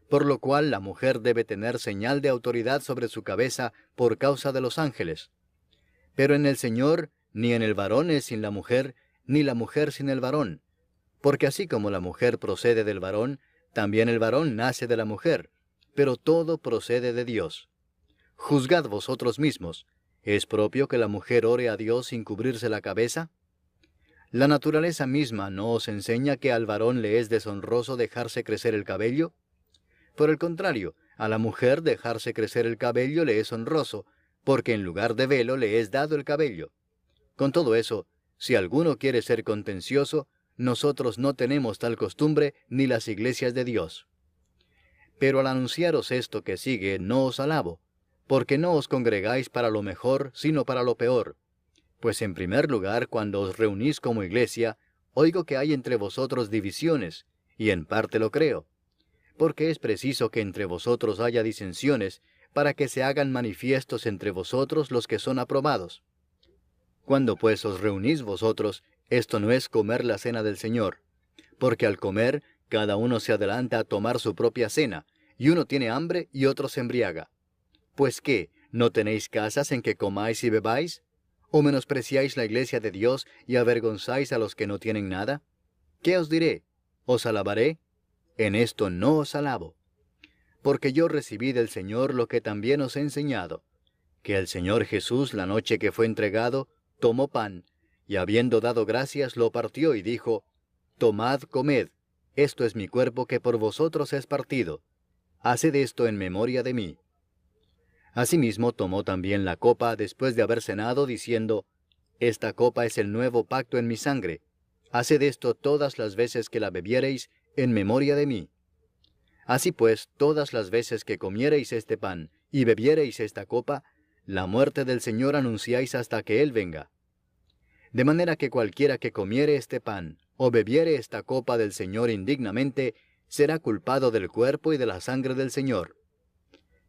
Por lo cual la mujer debe tener señal de autoridad sobre su cabeza por causa de los ángeles. Pero en el Señor, ni en el varón es sin la mujer, ni la mujer sin el varón. Porque así como la mujer procede del varón, también el varón nace de la mujer, pero todo procede de Dios. Juzgad vosotros mismos, ¿es propio que la mujer ore a Dios sin cubrirse la cabeza? ¿La naturaleza misma no os enseña que al varón le es deshonroso dejarse crecer el cabello? Por el contrario, a la mujer dejarse crecer el cabello le es honroso, porque en lugar de velo le es dado el cabello. Con todo eso, si alguno quiere ser contencioso, nosotros no tenemos tal costumbre ni las iglesias de Dios. Pero al anunciaros esto que sigue, no os alabo, porque no os congregáis para lo mejor, sino para lo peor. Pues en primer lugar, cuando os reunís como iglesia, oigo que hay entre vosotros divisiones, y en parte lo creo. Porque es preciso que entre vosotros haya disensiones, para que se hagan manifiestos entre vosotros los que son aprobados. Cuando pues os reunís vosotros, esto no es comer la cena del Señor, porque al comer, cada uno se adelanta a tomar su propia cena, y uno tiene hambre y otro se embriaga. Pues ¿qué? ¿No tenéis casas en que comáis y bebáis? ¿O menospreciáis la iglesia de Dios y avergonzáis a los que no tienen nada? ¿Qué os diré? ¿Os alabaré? En esto no os alabo. Porque yo recibí del Señor lo que también os he enseñado, que el Señor Jesús, la noche que fue entregado, tomó pan, y habiendo dado gracias, lo partió y dijo, Tomad, comed, esto es mi cuerpo que por vosotros es partido. Haced esto en memoria de mí. Asimismo tomó también la copa después de haber cenado, diciendo, Esta copa es el nuevo pacto en mi sangre. Haced esto todas las veces que la bebiereis, en memoria de mí. Así pues, todas las veces que comiereis este pan, y bebiereis esta copa, la muerte del Señor anunciáis hasta que Él venga. De manera que cualquiera que comiere este pan, o bebiere esta copa del Señor indignamente, será culpado del cuerpo y de la sangre del Señor.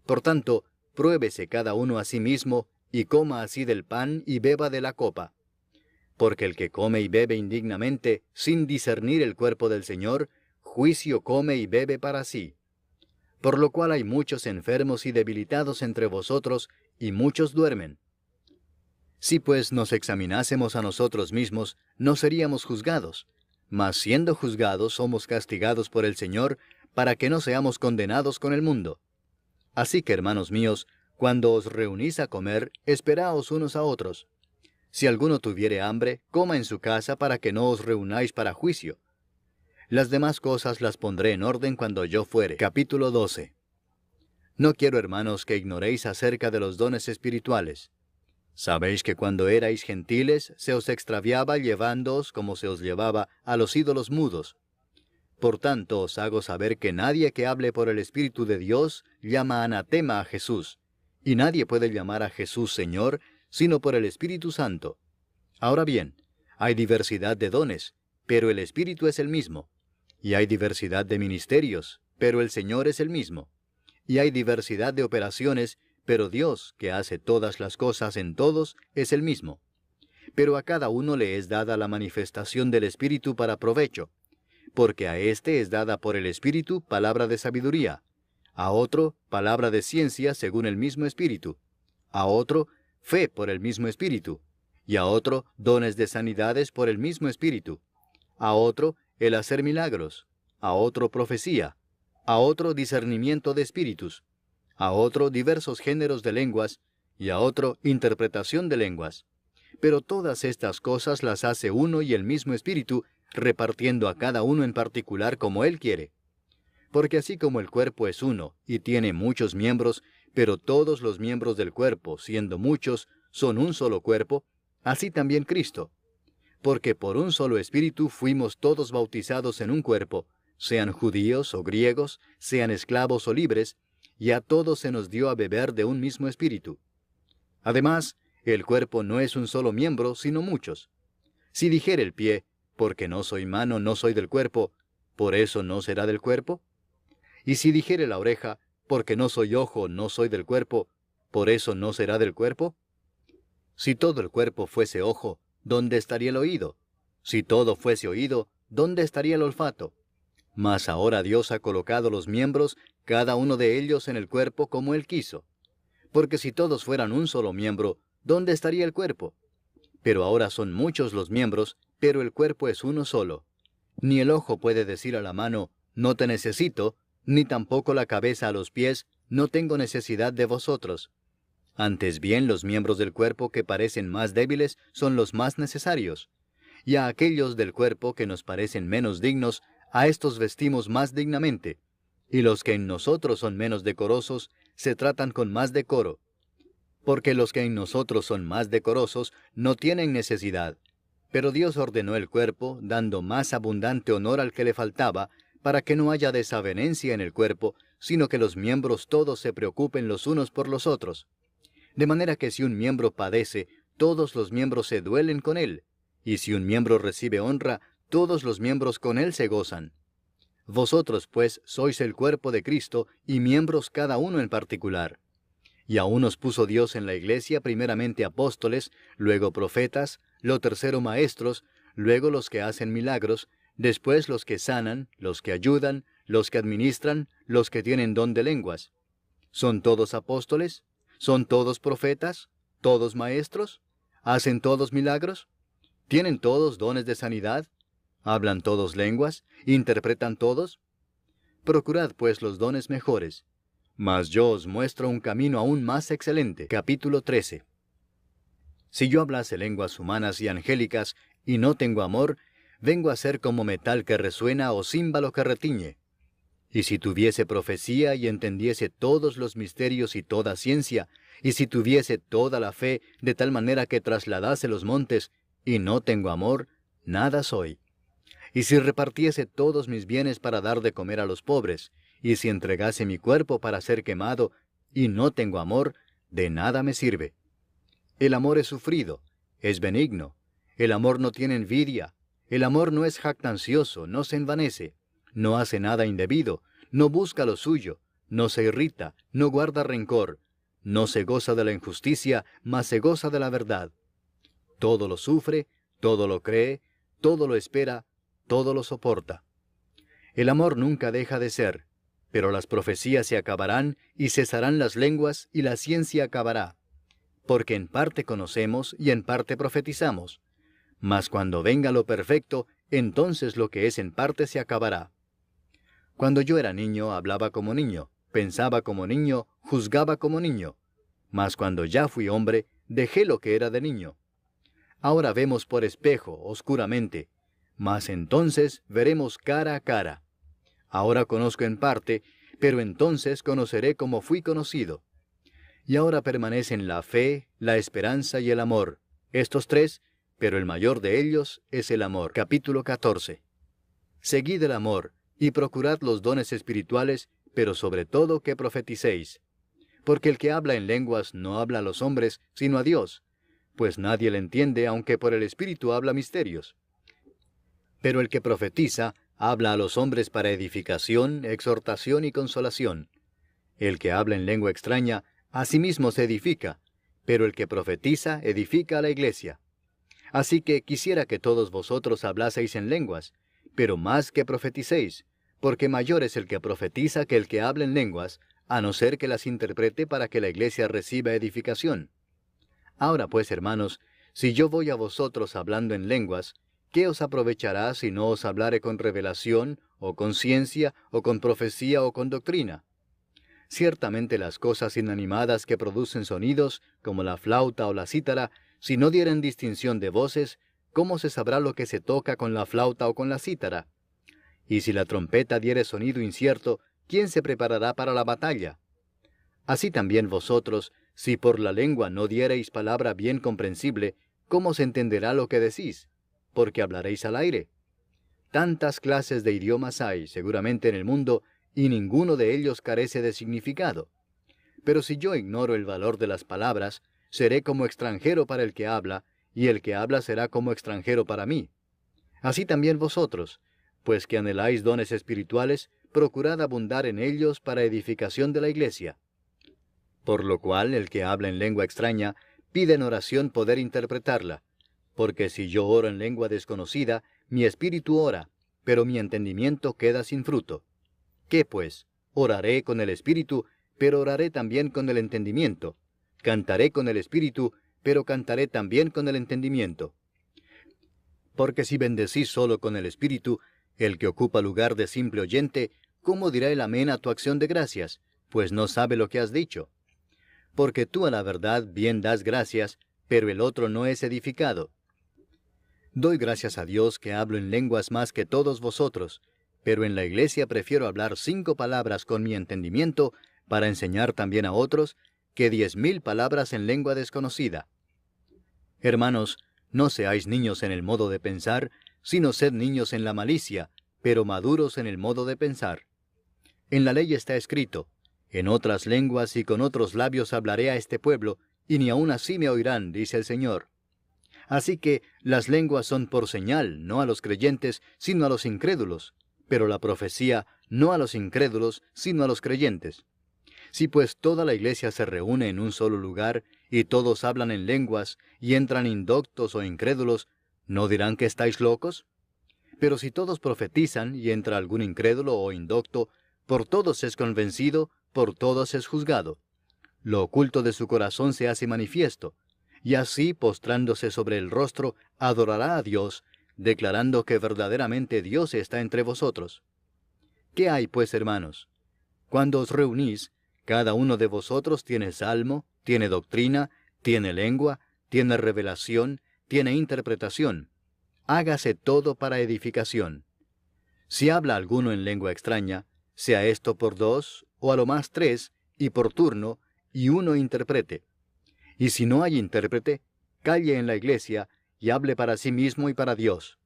Por tanto, pruébese cada uno a sí mismo, y coma así del pan y beba de la copa. Porque el que come y bebe indignamente, sin discernir el cuerpo del Señor, juicio come y bebe para sí. Por lo cual hay muchos enfermos y debilitados entre vosotros, y muchos duermen. Si pues nos examinásemos a nosotros mismos, no seríamos juzgados, mas siendo juzgados somos castigados por el Señor, para que no seamos condenados con el mundo. Así que, hermanos míos, cuando os reunís a comer, esperaos unos a otros. Si alguno tuviere hambre, coma en su casa para que no os reunáis para juicio. Las demás cosas las pondré en orden cuando yo fuere. Capítulo 12. No quiero, hermanos, que ignoréis acerca de los dones espirituales. Sabéis que cuando erais gentiles, se os extraviaba llevándoos, como se os llevaba, a los ídolos mudos. Por tanto, os hago saber que nadie que hable por el Espíritu de Dios llama anatema a Jesús, y nadie puede llamar a Jesús Señor sino por el Espíritu Santo. Ahora bien, hay diversidad de dones, pero el Espíritu es el mismo. Y hay diversidad de ministerios, pero el Señor es el mismo. Y hay diversidad de operaciones, pero Dios, que hace todas las cosas en todos, es el mismo. Pero a cada uno le es dada la manifestación del Espíritu para provecho, porque a éste es dada por el Espíritu palabra de sabiduría, a otro palabra de ciencia según el mismo Espíritu, a otro fe por el mismo Espíritu, y a otro dones de sanidades por el mismo Espíritu, a otro el hacer milagros, a otro profecía, a otro discernimiento de espíritus, a otro diversos géneros de lenguas, y a otro interpretación de lenguas. Pero todas estas cosas las hace uno y el mismo Espíritu, repartiendo a cada uno en particular como Él quiere. Porque así como el cuerpo es uno, y tiene muchos miembros, pero todos los miembros del cuerpo, siendo muchos, son un solo cuerpo, así también Cristo. Porque por un solo Espíritu fuimos todos bautizados en un cuerpo, sean judíos o griegos, sean esclavos o libres, y a todos se nos dio a beber de un mismo Espíritu. Además, el cuerpo no es un solo miembro, sino muchos. Si dijere el pie, porque no soy mano, no soy del cuerpo, ¿por eso no será del cuerpo? Y si dijere la oreja, porque no soy ojo, no soy del cuerpo, ¿por eso no será del cuerpo? Si todo el cuerpo fuese ojo, ¿dónde estaría el oído? Si todo fuese oído, ¿dónde estaría el olfato? Mas ahora Dios ha colocado los miembros, cada uno de ellos en el cuerpo como Él quiso. Porque si todos fueran un solo miembro, ¿dónde estaría el cuerpo? Pero ahora son muchos los miembros, pero el cuerpo es uno solo. Ni el ojo puede decir a la mano, no te necesito, ni tampoco la cabeza a los pies, no tengo necesidad de vosotros. Antes bien, los miembros del cuerpo que parecen más débiles son los más necesarios. Y a aquellos del cuerpo que nos parecen menos dignos, a estos vestimos más dignamente. Y los que en nosotros son menos decorosos, se tratan con más decoro. Porque los que en nosotros son más decorosos no tienen necesidad. Pero Dios ordenó el cuerpo, dando más abundante honor al que le faltaba, para que no haya desavenencia en el cuerpo, sino que los miembros todos se preocupen los unos por los otros. De manera que si un miembro padece, todos los miembros se duelen con él, y si un miembro recibe honra, todos los miembros con él se gozan. Vosotros, pues, sois el cuerpo de Cristo, y miembros cada uno en particular. Y a unos puso Dios en la iglesia primeramente apóstoles, luego profetas, lo tercero maestros, luego los que hacen milagros, después los que sanan, los que ayudan, los que administran, los que tienen don de lenguas. ¿Son todos apóstoles? ¿Son todos profetas? ¿Todos maestros? ¿Hacen todos milagros? ¿Tienen todos dones de sanidad? ¿Hablan todos lenguas? ¿Interpretan todos? Procurad pues los dones mejores. Mas yo os muestro un camino aún más excelente. Capítulo 13. Si yo hablase lenguas humanas y angélicas, y no tengo amor, vengo a ser como metal que resuena o címbalo que retiñe. Y si tuviese profecía y entendiese todos los misterios y toda ciencia, y si tuviese toda la fe de tal manera que trasladase los montes, y no tengo amor, nada soy. Y si repartiese todos mis bienes para dar de comer a los pobres, y si entregase mi cuerpo para ser quemado, y no tengo amor, de nada me sirve. El amor es sufrido, es benigno. El amor no tiene envidia. El amor no es jactancioso, no se envanece, no hace nada indebido, no busca lo suyo, no se irrita, no guarda rencor, no se goza de la injusticia, mas se goza de la verdad. Todo lo sufre, todo lo cree, todo lo espera, todo lo soporta. El amor nunca deja de ser, pero las profecías se acabarán y cesarán las lenguas y la ciencia acabará. Porque en parte conocemos y en parte profetizamos. Mas cuando venga lo perfecto, entonces lo que es en parte se acabará. Cuando yo era niño, hablaba como niño, pensaba como niño, juzgaba como niño. Mas cuando ya fui hombre, dejé lo que era de niño. Ahora vemos por espejo, oscuramente, mas entonces veremos cara a cara. Ahora conozco en parte, pero entonces conoceré como fui conocido. Y ahora permanecen la fe, la esperanza y el amor, estos tres, pero el mayor de ellos es el amor. Capítulo 14. Seguid el amor, y procurad los dones espirituales, pero sobre todo que profeticéis. porque el que habla en lenguas no habla a los hombres, sino a Dios, pues nadie le entiende, aunque por el Espíritu habla misterios. Pero el que profetiza habla a los hombres para edificación, exhortación y consolación. El que habla en lengua extraña, a sí mismo se edifica, pero el que profetiza edifica a la iglesia. Así que quisiera que todos vosotros hablaseis en lenguas, pero más que profeticéis, porque mayor es el que profetiza que el que habla en lenguas, a no ser que las interprete para que la iglesia reciba edificación. Ahora pues, hermanos, si yo voy a vosotros hablando en lenguas, ¿qué os aprovechará si no os hablare con revelación, o con ciencia, o con profecía, o con doctrina? Ciertamente las cosas inanimadas que producen sonidos, como la flauta o la cítara, si no dieren distinción de voces, ¿cómo se sabrá lo que se toca con la flauta o con la cítara? Y si la trompeta diere sonido incierto, ¿quién se preparará para la batalla? Así también vosotros, si por la lengua no diereis palabra bien comprensible, ¿cómo se entenderá lo que decís? Porque hablaréis al aire. Tantas clases de idiomas hay, seguramente, en el mundo, y ninguno de ellos carece de significado. Pero si yo ignoro el valor de las palabras, seré como extranjero para el que habla, y el que habla será como extranjero para mí. Así también vosotros, pues que anheláis dones espirituales, procurad abundar en ellos para edificación de la iglesia. Por lo cual el que habla en lengua extraña, pide en oración poder interpretarla, porque si yo oro en lengua desconocida, mi espíritu ora, pero mi entendimiento queda sin fruto. ¿Qué pues? Oraré con el espíritu, pero oraré también con el entendimiento. Cantaré con el espíritu, pero cantaré también con el entendimiento. Porque si bendecís solo con el espíritu, el que ocupa lugar de simple oyente, ¿cómo dirá el amén a tu acción de gracias? Pues no sabe lo que has dicho. Porque tú a la verdad bien das gracias, pero el otro no es edificado. Doy gracias a Dios que hablo en lenguas más que todos vosotros, pero en la iglesia prefiero hablar 5 palabras con mi entendimiento para enseñar también a otros, que 10,000 palabras en lengua desconocida. Hermanos, no seáis niños en el modo de pensar, sino sed niños en la malicia, pero maduros en el modo de pensar. En la ley está escrito: en otras lenguas y con otros labios hablaré a este pueblo, y ni aun así me oirán, dice el Señor. Así que las lenguas son por señal, no a los creyentes, sino a los incrédulos, pero la profecía no a los incrédulos, sino a los creyentes. Si pues toda la iglesia se reúne en un solo lugar, y todos hablan en lenguas, y entran indoctos o incrédulos, ¿no dirán que estáis locos? Pero si todos profetizan, y entra algún incrédulo o indocto, por todos es convencido, por todos es juzgado. Lo oculto de su corazón se hace manifiesto, y así, postrándose sobre el rostro, adorará a Dios, declarando que verdaderamente Dios está entre vosotros. ¿Qué hay, pues, hermanos? Cuando os reunís, cada uno de vosotros tiene salmo, tiene doctrina, tiene lengua, tiene revelación, tiene interpretación. Hágase todo para edificación. Si habla alguno en lengua extraña, sea esto por 2, o a lo más 3, y por turno, y uno interprete. Y si no hay intérprete, calle en la iglesia, y hable para sí mismo y para Dios.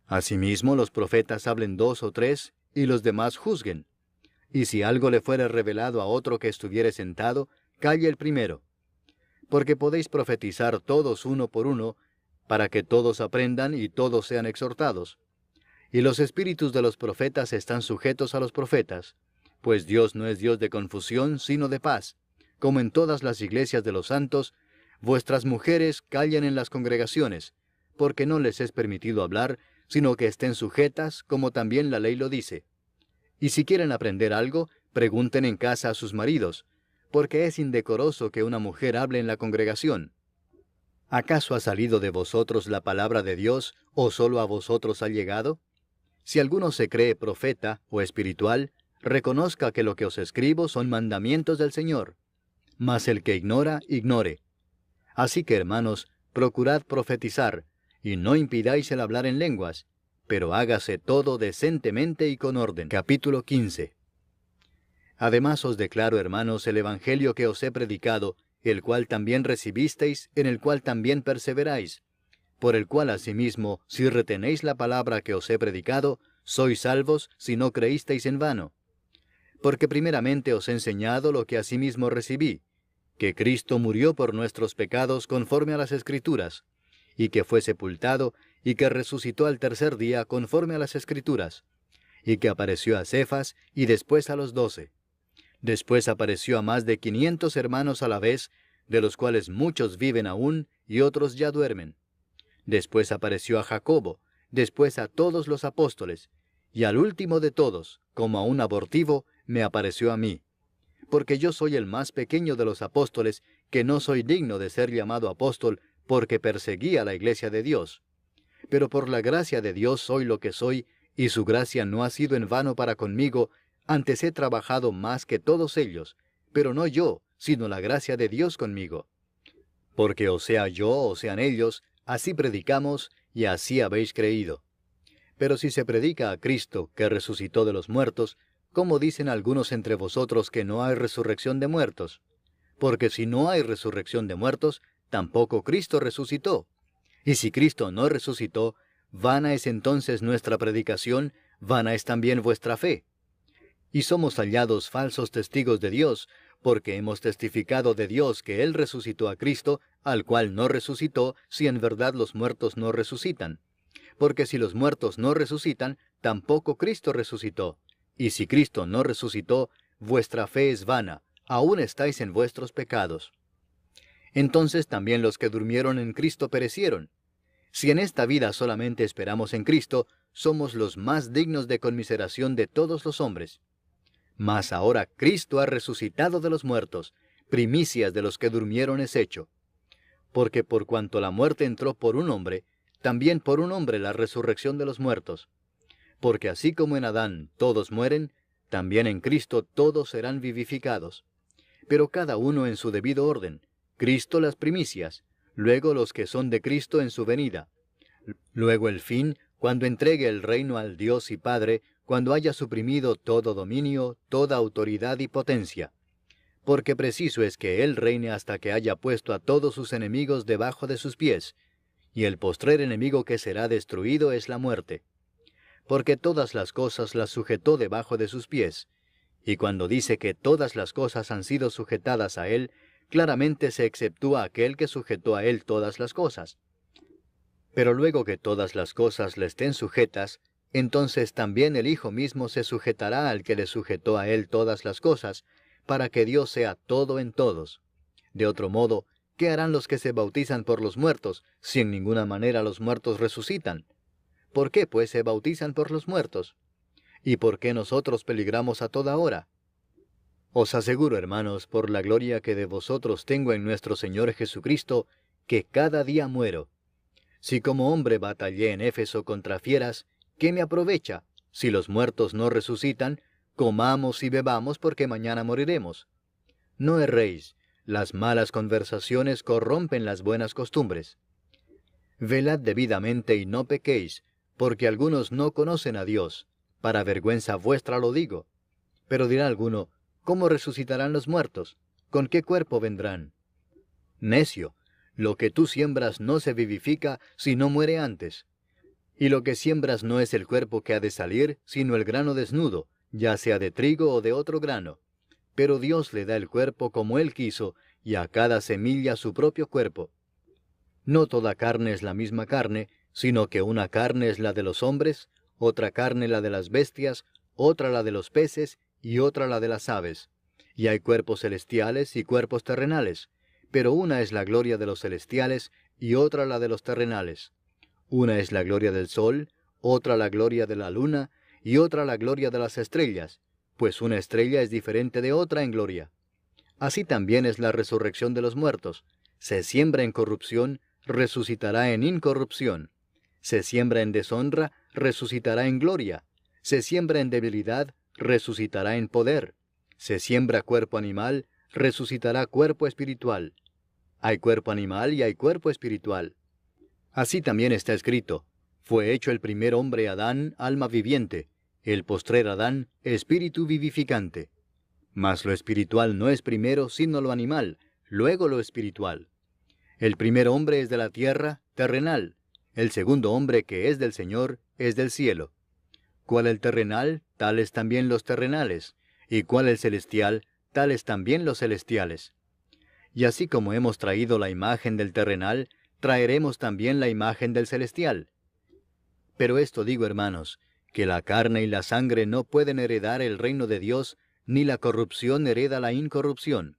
Asimismo, los profetas hablen 2 o 3, y los demás juzguen. Y si algo le fuere revelado a otro que estuviere sentado, calle el primero. Porque podéis profetizar todos uno por uno, para que todos aprendan y todos sean exhortados. Y los espíritus de los profetas están sujetos a los profetas, pues Dios no es Dios de confusión, sino de paz. Como en todas las iglesias de los santos, vuestras mujeres callen en las congregaciones, porque no les es permitido hablar, sino que estén sujetas, como también la ley lo dice. Y si quieren aprender algo, pregunten en casa a sus maridos, porque es indecoroso que una mujer hable en la congregación. ¿Acaso ha salido de vosotros la palabra de Dios, o solo a vosotros ha llegado? Si alguno se cree profeta o espiritual, reconozca que lo que os escribo son mandamientos del Señor. Mas el que ignora, ignore. Así que, hermanos, procurad profetizar, y no impidáis el hablar en lenguas, pero hágase todo decentemente y con orden. Capítulo 15. Además os declaro, hermanos, el evangelio que os he predicado, el cual también recibisteis, en el cual también perseveráis, por el cual asimismo, si retenéis la palabra que os he predicado, sois salvos si no creísteis en vano. Porque primeramente os he enseñado lo que asimismo recibí, que Cristo murió por nuestros pecados conforme a las Escrituras, y que fue sepultado, y que resucitó al tercer día conforme a las Escrituras, y que apareció a Cefas y después a los 12. Después apareció a más de 500 hermanos a la vez, de los cuales muchos viven aún y otros ya duermen. Después apareció a Jacobo, después a todos los apóstoles, y al último de todos, como a un abortivo, me apareció a mí. Porque yo soy el más pequeño de los apóstoles, que no soy digno de ser llamado apóstol, porque perseguí a la iglesia de Dios. Pero por la gracia de Dios soy lo que soy, y su gracia no ha sido en vano para conmigo, antes he trabajado más que todos ellos, pero no yo, sino la gracia de Dios conmigo. Porque o sea yo o sean ellos, así predicamos, y así habéis creído. Pero si se predica a Cristo, que resucitó de los muertos, ¿cómo dicen algunos entre vosotros que no hay resurrección de muertos? Porque si no hay resurrección de muertos, tampoco Cristo resucitó. Y si Cristo no resucitó, vana es entonces nuestra predicación, vana es también vuestra fe. Y somos hallados falsos testigos de Dios, porque hemos testificado de Dios que Él resucitó a Cristo, al cual no resucitó, si en verdad los muertos no resucitan. Porque si los muertos no resucitan, tampoco Cristo resucitó. Y si Cristo no resucitó, vuestra fe es vana, aún estáis en vuestros pecados. Entonces también los que durmieron en Cristo perecieron. Si en esta vida solamente esperamos en Cristo, somos los más dignos de conmiseración de todos los hombres. Mas ahora Cristo ha resucitado de los muertos, primicias de los que durmieron es hecho. Porque por cuanto la muerte entró por un hombre, también por un hombre la resurrección de los muertos. Porque así como en Adán todos mueren, también en Cristo todos serán vivificados. Pero cada uno en su debido orden, Cristo las primicias, luego los que son de Cristo en su venida. Luego el fin, cuando entregue el reino al Dios y Padre, cuando haya suprimido todo dominio, toda autoridad y potencia. Porque preciso es que Él reine hasta que haya puesto a todos sus enemigos debajo de sus pies, y el postrer enemigo que será destruido es la muerte. Porque todas las cosas las sujetó debajo de sus pies, y cuando dice que todas las cosas han sido sujetadas a Él, claramente se exceptúa aquel que sujetó a Él todas las cosas. Pero luego que todas las cosas le estén sujetas, entonces también el Hijo mismo se sujetará al que le sujetó a Él todas las cosas, para que Dios sea todo en todos. De otro modo, ¿qué harán los que se bautizan por los muertos, si en ninguna manera los muertos resucitan? ¿Por qué, pues, se bautizan por los muertos? ¿Y por qué nosotros peligramos a toda hora? Os aseguro, hermanos, por la gloria que de vosotros tengo en nuestro Señor Jesucristo, que cada día muero. Si como hombre batallé en Éfeso contra fieras, ¿qué me aprovecha? Si los muertos no resucitan, comamos y bebamos porque mañana moriremos. No erréis, las malas conversaciones corrompen las buenas costumbres. Velad debidamente y no pequéis, porque algunos no conocen a Dios. Para vergüenza vuestra lo digo. Pero dirá alguno, ¿cómo resucitarán los muertos? ¿Con qué cuerpo vendrán? Necio, lo que tú siembras no se vivifica si no muere antes. Y lo que siembras no es el cuerpo que ha de salir, sino el grano desnudo, ya sea de trigo o de otro grano. Pero Dios le da el cuerpo como Él quiso, y a cada semilla su propio cuerpo. No toda carne es la misma carne, sino que una carne es la de los hombres, otra carne la de las bestias, otra la de los peces, y otra la de las aves. Y hay cuerpos celestiales y cuerpos terrenales, pero una es la gloria de los celestiales, y otra la de los terrenales. Una es la gloria del sol, otra la gloria de la luna, y otra la gloria de las estrellas, pues una estrella es diferente de otra en gloria. Así también es la resurrección de los muertos. Se siembra en corrupción, resucitará en incorrupción. Se siembra en deshonra, resucitará en gloria. Se siembra en debilidad, resucitará en poder. Se siembra cuerpo animal, resucitará cuerpo espiritual. Hay cuerpo animal y hay cuerpo espiritual. Así también está escrito, fue hecho el primer hombre Adán, alma viviente, el postrer Adán, espíritu vivificante. Mas lo espiritual no es primero, sino lo animal, luego lo espiritual. El primer hombre es de la tierra, terrenal. El segundo hombre que es del Señor, es del cielo. Cual el terrenal, tales también los terrenales. y cuál el celestial, tales también los celestiales. Y así como hemos traído la imagen del terrenal, traeremos también la imagen del celestial. Pero esto digo, hermanos, que la carne y la sangre no pueden heredar el reino de Dios, ni la corrupción hereda la incorrupción.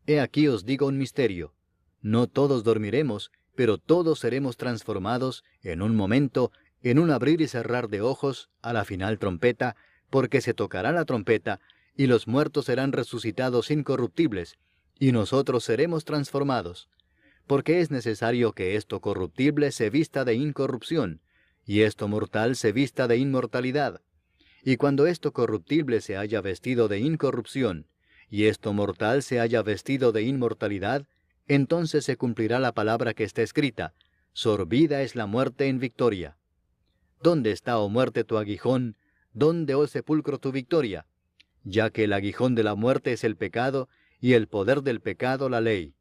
He aquí os digo un misterio. No todos dormiremos, pero todos seremos transformados en un momento, en un abrir y cerrar de ojos, a la final trompeta, porque se tocará la trompeta, y los muertos serán resucitados incorruptibles, y nosotros seremos transformados. Porque es necesario que esto corruptible se vista de incorrupción, y esto mortal se vista de inmortalidad. Y cuando esto corruptible se haya vestido de incorrupción, y esto mortal se haya vestido de inmortalidad, entonces se cumplirá la palabra que está escrita: sorbida es la muerte en victoria. ¿Dónde está, oh muerte, tu aguijón? ¿Dónde, oh sepulcro, tu victoria? Ya que el aguijón de la muerte es el pecado, y el poder del pecado la ley.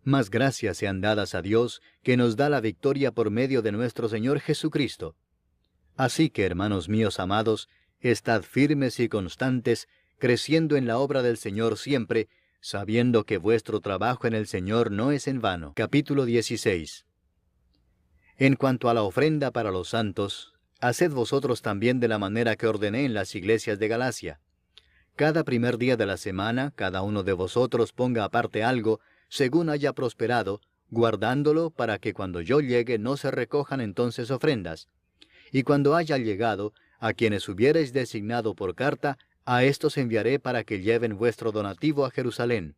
Mas gracias sean dadas a Dios, que nos da la victoria por medio de nuestro Señor Jesucristo. Así que, hermanos míos amados, estad firmes y constantes, creciendo en la obra del Señor siempre, sabiendo que vuestro trabajo en el Señor no es en vano. Capítulo 16. En cuanto a la ofrenda para los santos, haced vosotros también de la manera que ordené en las iglesias de Galacia. Cada primer día de la semana, cada uno de vosotros ponga aparte algo, según haya prosperado, guardándolo para que cuando yo llegue no se recojan entonces ofrendas. Y cuando haya llegado, a quienes hubiereis designado por carta, a éstos enviaré para que lleven vuestro donativo a Jerusalén.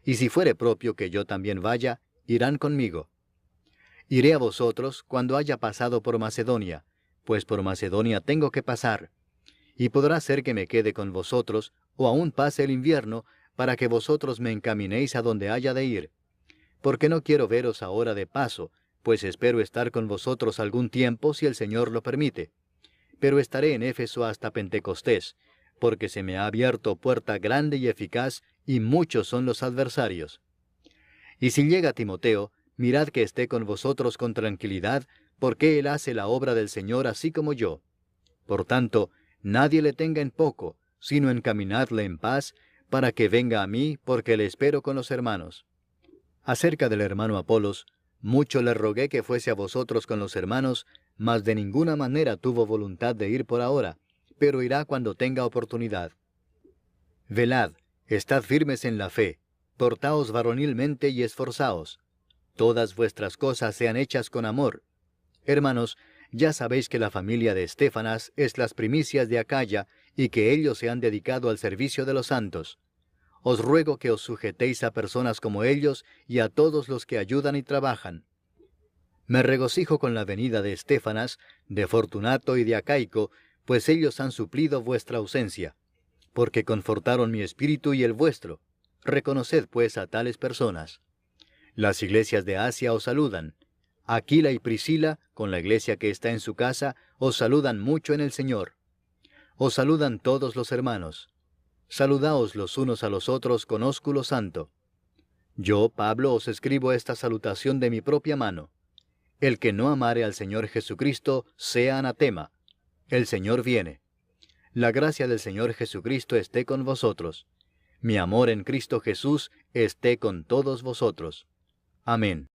Y si fuere propio que yo también vaya, irán conmigo. Iré a vosotros cuando haya pasado por Macedonia, pues por Macedonia tengo que pasar. Y podrá ser que me quede con vosotros, o aún pase el invierno, para que vosotros me encaminéis a donde haya de ir. Porque no quiero veros ahora de paso, pues espero estar con vosotros algún tiempo si el Señor lo permite. Pero estaré en Éfeso hasta Pentecostés, porque se me ha abierto puerta grande y eficaz, y muchos son los adversarios. Y si llega Timoteo, mirad que esté con vosotros con tranquilidad, porque él hace la obra del Señor así como yo. Por tanto, nadie le tenga en poco, sino encaminadle en paz, para que venga a mí, porque le espero con los hermanos. Acerca del hermano Apolos, mucho le rogué que fuese a vosotros con los hermanos, mas de ninguna manera tuvo voluntad de ir por ahora, pero irá cuando tenga oportunidad. Velad, estad firmes en la fe, portaos varonilmente y esforzaos. Todas vuestras cosas sean hechas con amor. Hermanos, ya sabéis que la familia de Estéfanas es las primicias de Acaya, y que ellos se han dedicado al servicio de los santos. Os ruego que os sujetéis a personas como ellos y a todos los que ayudan y trabajan. Me regocijo con la venida de Estéfanas, de Fortunato y de Acaico, pues ellos han suplido vuestra ausencia, porque confortaron mi espíritu y el vuestro. Reconoced pues a tales personas. Las iglesias de Asia os saludan. Aquila y Priscila, con la iglesia que está en su casa, os saludan mucho en el Señor. Os saludan todos los hermanos. Saludaos los unos a los otros con ósculo santo. Yo, Pablo, os escribo esta salutación de mi propia mano. El que no amare al Señor Jesucristo, sea anatema. El Señor viene. La gracia del Señor Jesucristo esté con vosotros. Mi amor en Cristo Jesús esté con todos vosotros. Amén.